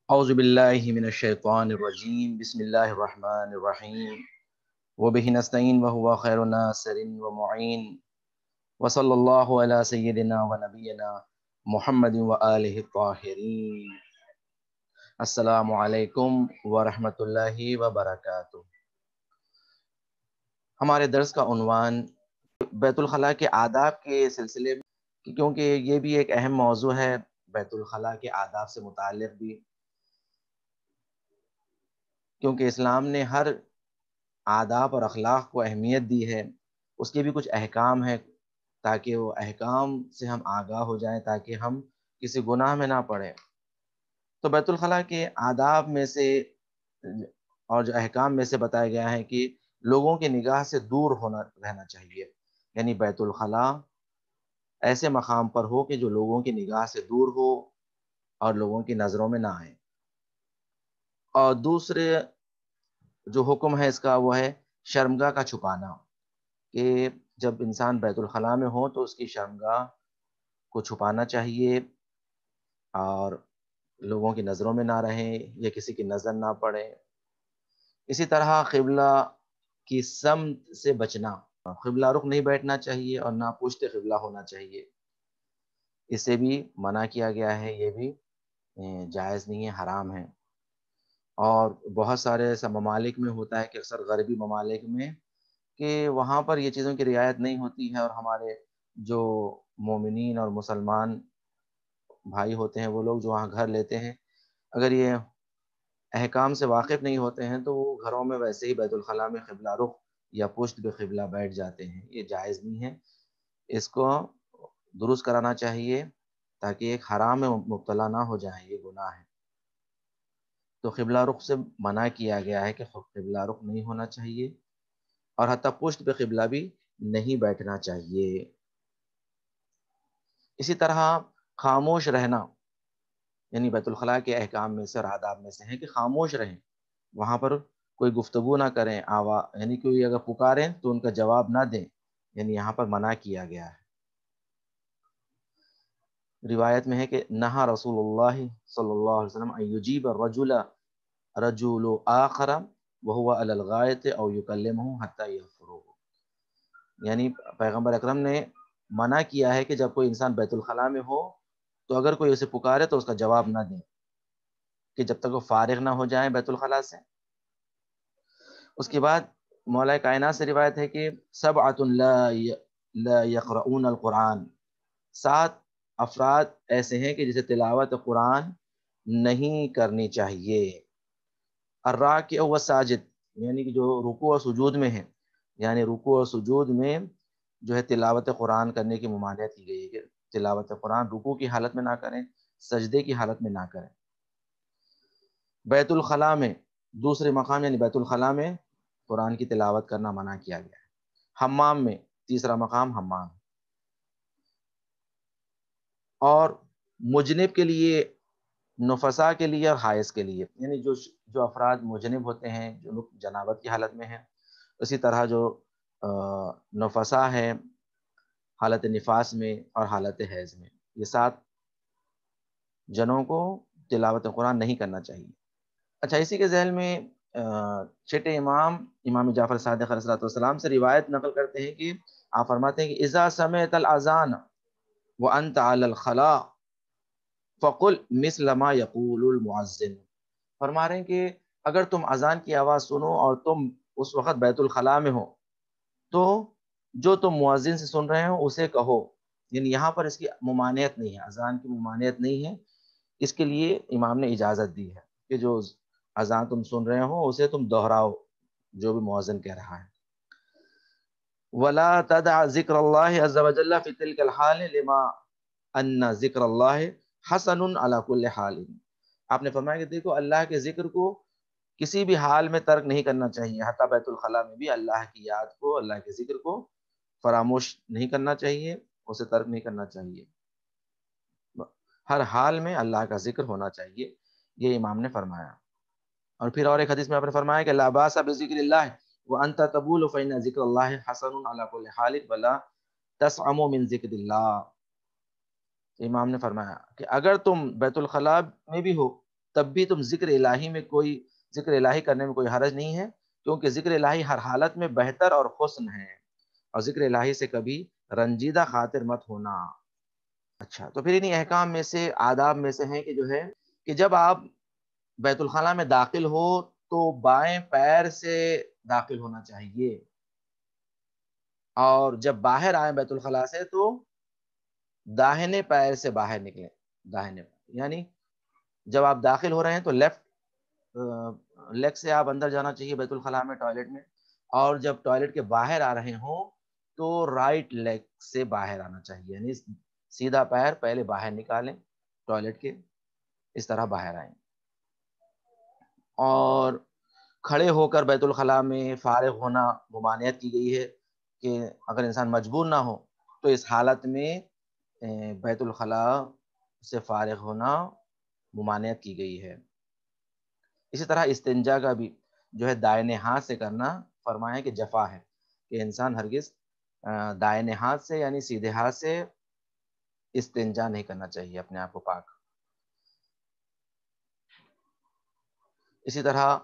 اعوذ باللہ من الشیطان الرجیم بسم اللہ الرحمن الرحیم وبہ نستعین وہو خیر ناصر ومعین وصلی اللہ علی سیدنا ونبینا محمد وآلہ الطاہرین۔ السلام علیکم ورحمۃ اللہ وبرکاتہ۔ ہمارے درس کا عنوان بیت الخلاء کے آداب کے سلسلے میں، کیونکہ یہ بھی ایک اہم موضوع ہے بیت الخلاء کے آداب سے متعلق بھی، کیونکہ اسلام نے ہر آداب اور اخلاق کو اہمیت دی ہے، اس کے بھی کچھ احکام ہیں تاکہ وہ احکام سے ہم آگاہ ہو جائیں، تاکہ ہم کسی گناہ میں نہ پڑیں۔ تو بیت الخلاء کے آداب میں سے اور جو احکام میں سے بتایا گیا ہے کہ لوگوں کی نگاہ سے دور رہنا چاہیے، یعنی بیت الخلاء ایسے مقام پر ہو کہ جو لوگوں کی نگاہ سے دور ہو اور لوگوں کی نظروں میں نہ آئے۔ اور دوسرے جو حکم ہے اس کا وہ ہے شرمگاہ کا چھپانا، کہ جب انسان بیت الخلاء میں ہو تو اس کی شرمگاہ کو چھپانا چاہیے اور لوگوں کی نظروں میں نہ رہیں یا کسی کی نظر نہ پڑے۔ اسی طرح قبلہ کی سمت سے بچنا، قبلہ رخ نہیں بیٹھنا چاہیے اور نہ پشت قبلہ ہونا چاہیے، اسے بھی منع کیا گیا ہے، یہ بھی جائز نہیں ہے، حرام ہے۔ اور بہت سارے ایسے ممالک میں ہوتا ہے کہ اکثر غربی ممالک میں کہ وہاں پر یہ چیزوں کی رعایت نہیں ہوتی ہے، اور ہمارے جو مومنین اور مسلمان بھائی ہوتے ہیں وہ لوگ جو وہاں گھر لیتے ہیں، اگر یہ احکام سے واقف نہیں ہوتے ہیں تو وہ گھروں میں ویسے ہی بیت الخلاء میں قبلہ رخ یا پشت پہ قبلہ بیٹھ جاتے ہیں، یہ جائز نہیں ہے، اس کو درست کرانا چاہیے تاکہ ایک حرام میں مبتلا نہ ہو جائیں، یہ گناہ ہے۔ تو قبلہ رخ سے منع کیا گیا ہے کہ قبلہ رخ نہیں ہونا چاہیے، اور حتیٰ پشت پہ قبلہ بھی نہیں بیٹھنا چاہیے۔ اسی طرح خاموش رہنا، یعنی بیت الخلاء کے احکام میں سے اور آداب میں سے ہے کہ خاموش رہیں، وہاں پر کوئی گفتگو نہ کریں، یعنی کوئی اگر پکاریں تو ان کا جواب نہ دیں، یعنی یہاں پر منع کیا گیا ہے۔ روایت میں ہے کہ نہا رسول اللہ صلی اللہ علیہ وسلم ان یجیب رجل آخر وهو علی الغائط او یکلمہ حتی یفرغ، یعنی پیغمبر اکرم نے منع کیا ہے کہ جب کوئی انسان بیت الخلاء میں ہو تو اگر کوئی اسے پکارے تو اس کا جواب نہ دیں، کہ جب تک وہ فارغ نہ ہو جائیں بیت الخلاء سے۔ اس کے بعد مولا کائنات سے روایت ہے کہ سبعۃ لا یقرؤون القرآن، 7 افراد ایسے ہیں کہ جسے تلاوت قرآن نہیں کرنی چاہیے۔ الراکع والساجد، یعنی کہ جو رکوع اور سجود میں ہے، یعنی رکوع اور سجود میں جو ہے تلاوت قرآن کرنے کی ممانعت کی گئی ہے کہ تلاوت قرآن رکوع کی حالت میں نہ کریں، سجدے کی حالت میں نہ کریں۔ بیت الخلاء میں دوسرے مقام یعنی بیت الخلاء میں قرآن کی تلاوت کرنا منع کیا گیا ہے۔ حمام میں تیسرا مقام حمام، اور مجنب کے لیے، نفساء کے لیے اور حائض کے لیے، یعنی جو افراد مجنب ہوتے ہیں، جو جنابت کی حالت میں ہیں، اسی طرح جو نفساء ہیں حالت نفاس میں اور حالت حیض میں، یہ 7 جنوں کو تلاوت قرآن نہیں کرنا چاہیے۔ اچھا، اسی کے ذیل میں چھٹے امام جعفر صادق علیہ السلام سے روایت نقل کرتے ہیں کہ آپ فرماتے ہیں کہ اذا سمعت الاذان وانت علی الخلاء فقل مثل ما یقول المؤذن، فرما رہے ہیں کہ اگر تم اذان کی آواز سنو اور تم اس وقت بیت الخلاء میں ہو تو جو تم مؤذن سے سن رہے ہو اسے کہو، یعنی یہاں پر اس کی ممانعت نہیں ہے، اذان کی ممانعت نہیں ہے، اس کے لیے امام نے اجازت دی ہے کہ جو اذان تم سن رہے ہو اسے تم دہراؤ جو بھی مؤذن کہہ رہا ہے۔ ولا تدع ذکر اللہ عز وجل فی تلک الحال لما ان ذکر اللہ حسن علی کل حال، آپ نے فرمایا کہ دیکھو اللہ کے ذکر کو کسی بھی حال میں ترک نہیں کرنا چاہیے، حتیٰ بیت الخلاء میں بھی اللہ کی یاد کو، اللہ کے ذکر کو فراموش نہیں کرنا چاہیے، اسے ترک نہیں کرنا چاہیے، ہر حال میں اللہ کا ذکر ہونا چاہیے، یہ امام نے فرمایا۔ اور پھر اور ایک حدیث میں آپ نے فرمایا کہ لا باس بذکر اللہ وانت تبول فإن ذکر اللہ حسن علی کل حال ولا تسعم من ذکر اللہ، امام نے فرمایا کہ اگر تم بیت الخلاء میں بھی ہو تب بھی تم ذکر الہی کرنے میں کوئی حرج نہیں ہے، کیونکہ ذکر الہی ہر حالت میں بہتر اور حسن ہے، اور ذکر الہی سے کبھی رنجیدہ خاطر مت ہونا۔ اچھا، تو پھر انہی احکام میں سے، آداب میں سے ہیں کہ جو ہے کہ جب آپ بیت الخلاء میں داخل ہو تو بائیں پیر سے داخل ہونا چاہیے، اور جب باہر آئیں بیت الخلاء سے تو داہنے پیر سے باہر نکلیں، داہنے پیر یعنی جب آپ داخل ہو رہے ہیں تو لیفٹ لیگ سے آپ اندر جانا چاہیے بیت الخلاء میں، ٹوائلٹ میں، اور جب ٹوائلٹ کے باہر آ رہے ہوں تو رائٹ لیگ سے باہر آنا چاہیے، یعنی سیدھا پیر پہلے باہر نکالیں ٹوائلٹ کے، اس طرح باہر آئیں۔ اور کھڑے ہو کر بیت الخلاء میں فارغ ہونا ممانعت کی گئی ہے، کہ اگر انسان مجبور نہ ہو تو اس حالت میں بیت الخلاء سے فارغ ہونا ممانعت کی گئی ہے۔ اسی طرح استنجا کا بھی جو ہے دائیں ہاتھ سے کرنا فرمایا کہ جفا ہے، کہ انسان ہرگز دائیں ہاتھ سے یعنی سیدھے ہاتھ سے استنجا نہیں کرنا چاہیے اپنے آپ کو پاک۔ اسی طرح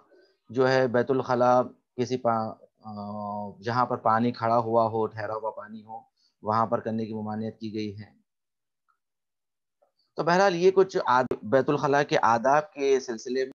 جو ہے بیت الخلاء کسی جہاں پر پانی کھڑا ہوا ہو، ٹھہرا ہوا پانی ہو، وہاں پر کرنے کی ممانعت کی گئی ہے۔ تو بہرحال یہ کچھ بیت الخلاء کے آداب کے سلسلے میں